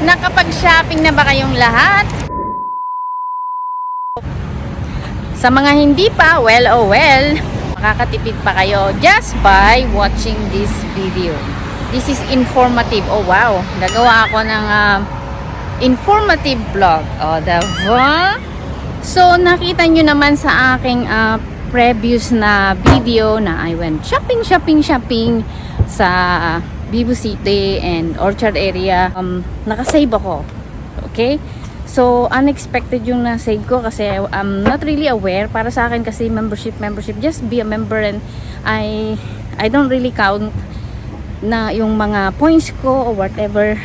Nakapag-shopping na ba kayong lahat? Sa mga hindi pa, well, oh well, makakatipid pa kayo just by watching this video. This is informative. Oh wow, gagawa ako ng informative vlog. Oh, diba? So, nakita nyo naman sa aking previous na video na I went shopping sa Vivo City and Orchard area. Nakasave ako. Okay? So, unexpected yung na-save ko kasi I'm not really aware. Para sa akin kasi membership. Just be a member and I don't really count na yung mga points ko or whatever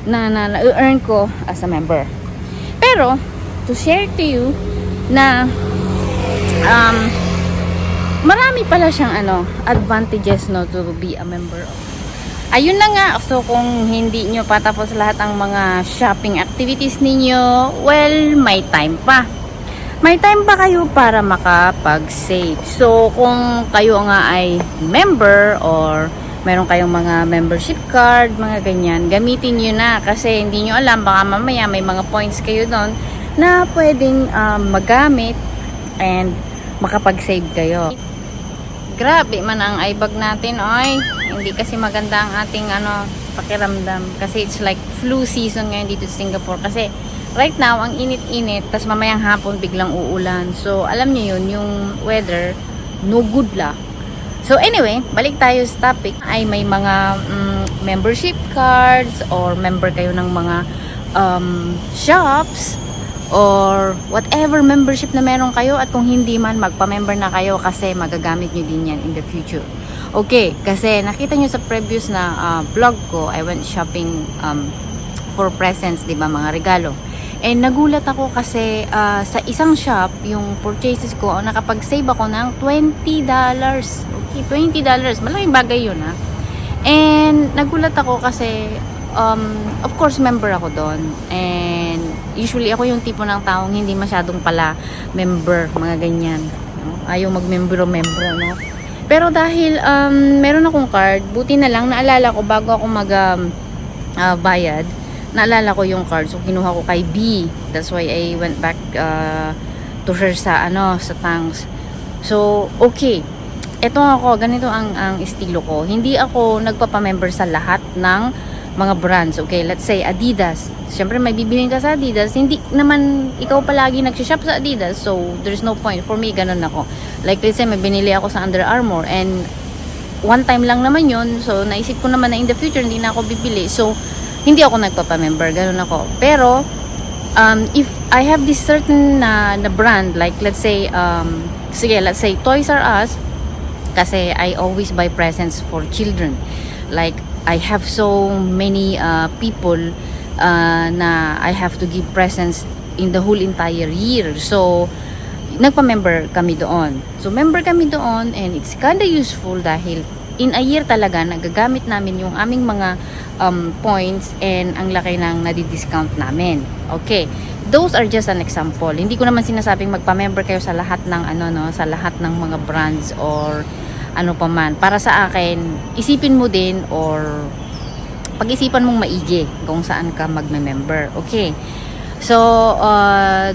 na earn ko as a member. Pero, to share to you na marami pala siyang advantages no to be a member. Ayun na nga, so kung hindi nyo patapos lahat ang mga shopping activities ninyo, well, may time pa. May time pa kayo para makapag-save. So, kung kayo nga ay member or meron kayong mga membership card, mga ganyan, gamitin nyo na kasi hindi nyo alam, baka mamaya may mga points kayo doon na pwedeng magamit and makapag-save kayo. Grabe man ang eyebag natin, oy. Hindi kasi maganda ang ating pakiramdam kasi it's like flu season ngayon dito sa Singapore kasi right now ang init-init tas mamayang hapon biglang uulan. So alam niyo yun, yung weather no good la. So anyway, balik tayo sa topic. Ay may mga membership cards or member kayo ng mga shops or whatever membership na meron kayo, at kung hindi man, magpa-member na kayo kasi magagamit nyo din yan in the future. Okay, kasi nakita nyo sa previous na vlog ko, I went shopping for presents, diba, mga regalo. And nagulat ako kasi sa isang shop, yung purchases ko, nakapag-save ako ng $20. Okay, $20. Malaking bagay yun, ha. And nagulat ako kasi of course member ako doon, and usually ako yung tipo ng taong hindi masyadong pala member, mga ganyan, no? Ayaw mag-member, no? Pero dahil meron akong card, buti na lang naalala ko bago ako bayad, naalala ko yung card, so kinuha ko kay B. That's why I went back to her sa sa thanks. So okay, eto ako, ganito ang estilo ko. Hindi ako nagpapa-member sa lahat ng mga brands. Okay, let's say Adidas. Siyempre may bibilhin ka sa Adidas, hindi naman ikaw palagi nag-shop sa Adidas, so there's no point. For me, ganun ako. Like let's say may binili ako sa Under Armour and one time lang naman yun, so naisip ko naman na in the future hindi na ako bibili, so hindi ako nagpapa-member, ganun ako. Pero if I have this certain na brand, like let's say let's say Toys R Us, kasi I always buy presents for children. Like I have so many people na I have to give presents in the whole entire year. So, nagpa-member kami doon. So, member kami doon and it's kinda useful dahil in a year talaga nagagamit namin yung aming mga points and ang laki ng nadi-discount namin. Okay. Those are just an example. Hindi ko naman sinasabing magpa-member kayo sa lahat ng sa lahat ng mga brands or ano pa man. Para sa akin, isipin mo din or pag-isipan mong maigi kung saan ka magme-member. Okay. So,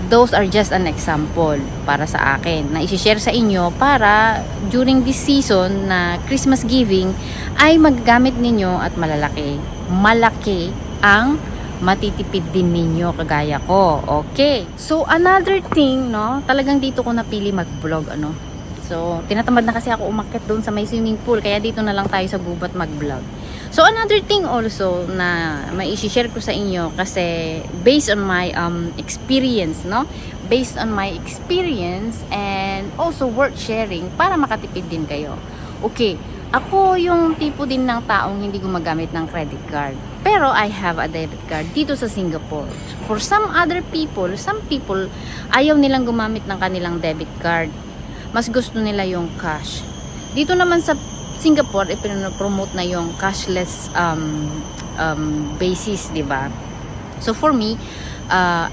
those are just an example para sa akin na i-share sa inyo para during this season na Christmas giving ay magagamit ninyo at malaki ang matitipid din ninyo kagaya ko. Okay. So, another thing, no, talagang dito ko napili mag-vlog, So, tinatamad na kasi ako umakyat doon sa may swimming pool. Kaya dito na lang tayo sa gubat mag-vlog. So, another thing also na mai-share ko sa inyo kasi based on my experience, no? Based on my experience and also worth sharing para makatipid din kayo. Okay, ako yung tipo din ng taong hindi gumagamit ng credit card. Pero I have a debit card dito sa Singapore. For some people, ayaw nilang gumamit ng kanilang debit card. Mas gusto nila yung cash. Dito naman sa Singapore, ipinopromote na yung cashless basis, di ba? So for me,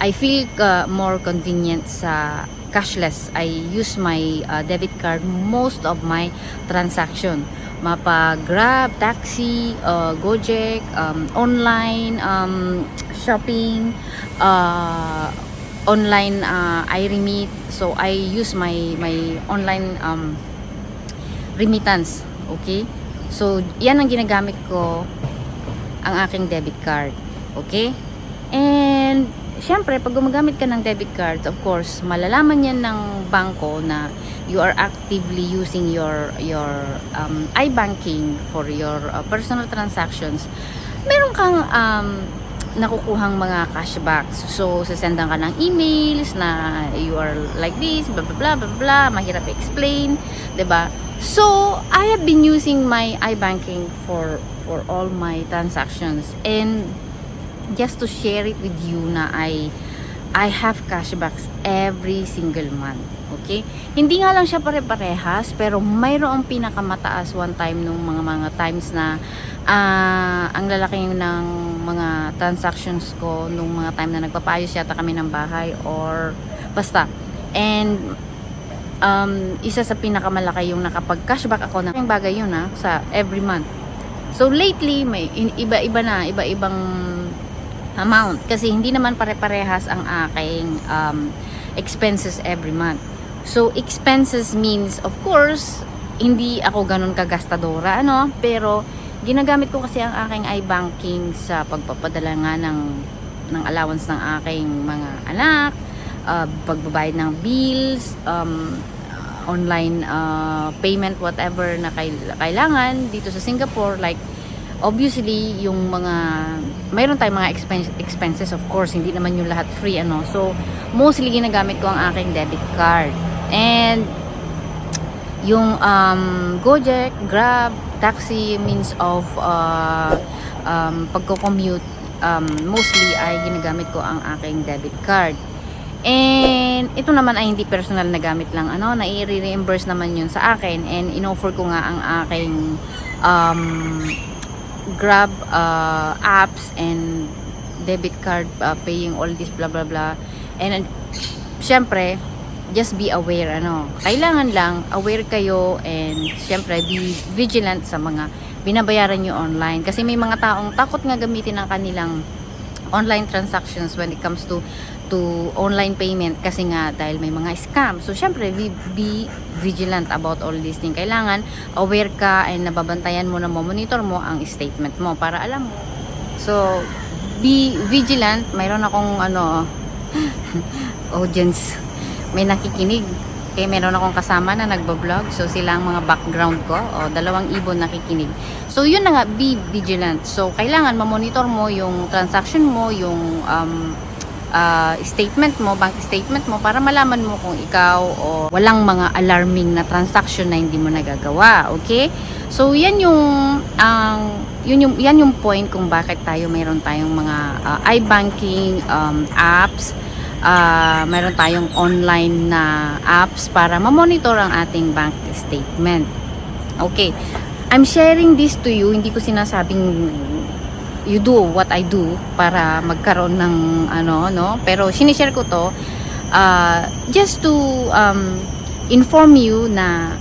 I feel more convenient sa cashless. I use my debit card most of my transaction. Mapa Grab, taxi, Gojek, online, shopping, online iRemit. So I use my online remittance. Okay? So yan ang ginagamit ko, ang aking debit card. Okay? And syempre, pag gumagamit ka ng debit card, of course, malalaman yan ng bangko na you are actively using your iBanking for your personal transactions. Meron kang nakukuhang mga cashbacks. So, sasendan ka ng emails na you are like this, blah, blah, blah, blah, blah, mahirap explain, 'di ba? So, I have been using my iBanking for all my transactions. And just to share it with you na I have cashbacks every single month. Okay? Hindi nga lang siya pare-parehas, pero mayroong pinakamataas one time nung mga times na ang lalaki ng mga transactions ko nung mga time na nagpapayos yata kami ng bahay or basta. And isa sa pinakamalaki yung nakapag-cashback ako na bagay yun sa every month. So lately may iba-ibang amount kasi hindi naman pare-parehas ang aking expenses every month. So expenses means of course hindi ako ganun kagastadora pero ginagamit ko kasi ang aking iBanking sa pagpapadala nga ng allowance ng aking mga anak, pagbabayad ng bills, online payment, whatever na kailangan dito sa Singapore. Like obviously yung mayroon tayong mga expenses, of course hindi naman yung lahat free so mostly ginagamit ko ang aking debit card. And yung Gojek, Grab, taxi means of pagko-commute, mostly ay ginagamit ko ang aking debit card. And ito naman ay hindi personal na gamit lang na i-reimburse naman yun sa akin. And in-offer ko nga ang aking Grab apps and debit card paying all this blah blah blah. And syempre just be aware kailangan lang aware kayo, and syempre be vigilant sa mga binabayaran nyo online kasi may mga taong takot nga gamitin ang kanilang online transactions when it comes to online payment kasi nga dahil may mga scam. So syempre be vigilant about all these things. Kailangan aware ka and nababantayan mo na monitor mo ang statement mo para alam mo. So be vigilant. Mayroon akong audience, may nakikinig. Okay, meron akong kasama na nagbablog. So sila ang mga background ko. Dalawang ibon nakikinig. So yun na nga, be vigilant. So kailangan mamonitor mo yung transaction mo, yung statement mo, bank statement mo para malaman mo kung ikaw o walang mga alarming na transaction na hindi mo nagagawa. Okay? So yan yung point kung bakit mayroon tayong mga iBanking apps. Mayroon tayong online na apps para ma-monitor ang ating bank statement. Okay. I'm sharing this to you. Hindi ko sinasabing you do what I do para magkaroon ng pero sinishare ko to just to inform you na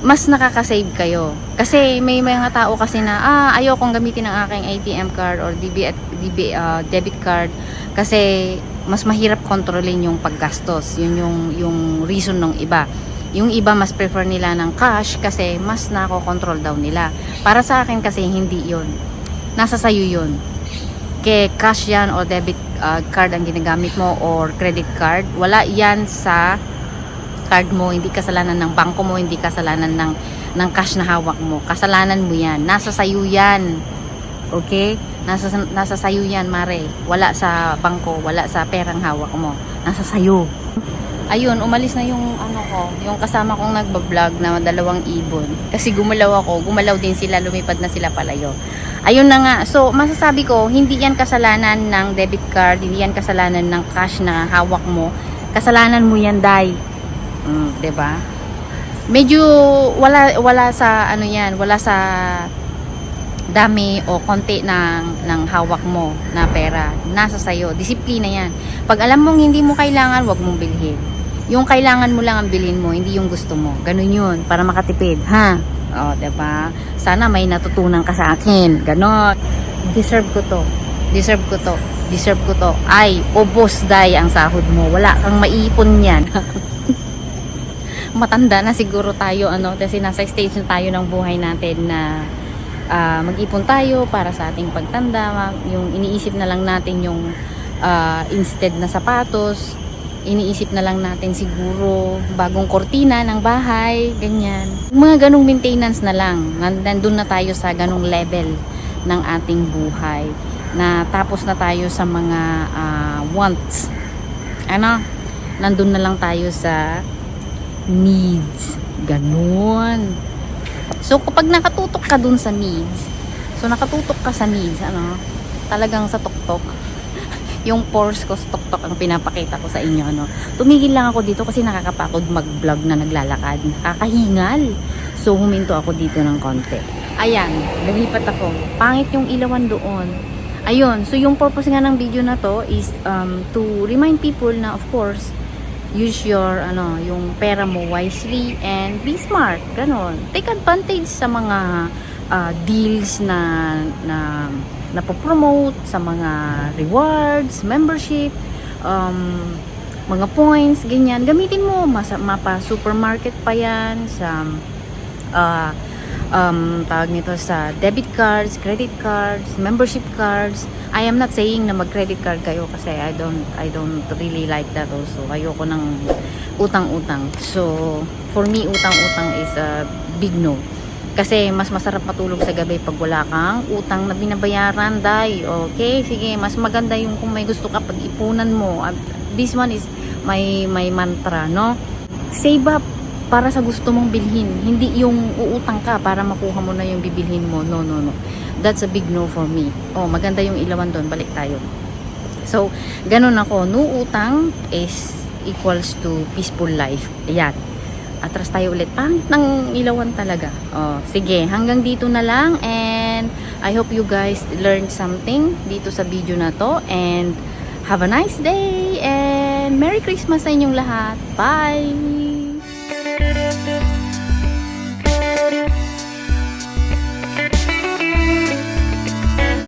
mas nakaka-save kayo. Kasi may mga tao kasi na ayokong gamitin ang aking ATM card or debit card kasi mas mahirap kontrolin yung paggastos. Yun yung reason ng iba. Yung iba mas prefer nila ng cash kasi mas nako-control daw nila. Para sa akin kasi hindi yun. Nasa sayo yun. Kaya cash yan o debit card ang ginagamit mo or credit card. Wala yan sa card mo. Hindi kasalanan ng bangko mo. Hindi kasalanan ng cash na hawak mo. Kasalanan mo yan. Nasa sayo yan. Okay? Nasa sayo yan, mare. Wala sa bangko, wala sa perang hawak mo. Nasa sayo. Ayun, umalis na yung yung kasama kong nagbablog na 2 ibon. Kasi gumalaw din sila, lumipad na sila palayo. Ayun na nga. So, masasabi ko, hindi yan kasalanan ng debit card, hindi yan kasalanan ng cash na hawak mo. Kasalanan mo yan, day. 'Di ba? Medyo wala sa wala sa dami o konti ng hawak mo na pera. Nasa sayo. Disiplina yan. Pag alam mong hindi mo kailangan, wag mong bilhin. Yung kailangan mo lang ang bilhin mo, hindi yung gusto mo. Ganun yun. Para makatipid. Ha? Diba? Sana may natutunan ka sa akin. Ganon. Deserve ko to. Deserve ko to. Ay, obos day ang sahod mo. Wala kang maiipon yan. Matanda na siguro tayo, ano, kasi nasa stage na tayo ng buhay natin na mag-ipon tayo para sa ating pagtanda. Yung iniisip na lang natin yung instead na sapatos, iniisip na lang natin siguro bagong kortina ng bahay, ganyan. Mga ganong maintenance na lang. Nandun na tayo sa ganong level ng ating buhay. Na tapos na tayo sa mga wants. Ano? Nandun na lang tayo sa needs. Ganon. So, kapag nakatutok ka dun sa needs, ano, talagang sa tuktok, yung pores ko sa tuktok ang pinapakita ko sa inyo, ano. Tumigil lang ako dito kasi nakakapagod mag-vlog na naglalakad. Nakakahingal. So, huminto ako dito ng konti. Ayan, lumipat ako. Pangit yung ilawan doon. Ayun, so yung purpose nga ng video na to is to remind people na, of course, use your yung pera mo wisely and be smart. Ganon. Take advantage sa mga deals na napopromote, sa mga rewards, membership, mga points, ganyan. Gamitin mo, mapa supermarket pa yan, sa tawag nito sa debit cards, credit cards, membership cards. I am not saying na mag-credit card kayo kasi I don't really like that also. Ayoko ng utang-utang. So, for me, utang-utang is a big no. Kasi mas masarap matulog sa gabi pag wala kang utang na binabayaran, day. Okay, sige, mas maganda yung kung may gusto ka pag-ipunan mo. This one is my mantra, no? Save up para sa gusto mong bilhin. Hindi yung uutang ka para makuha mo na yung bibilhin mo. No. That's a big no for me. Oh, maganda yung ilawan doon. Balik tayo. So, ganun ako. No utang is equals to peaceful life. Ayan. Atras tayo ulit. Pangit ng ilawan talaga. Oh, sige, hanggang dito na lang, and I hope you guys learned something dito sa video na to, and have a nice day and Merry Christmas sa inyong lahat. Bye!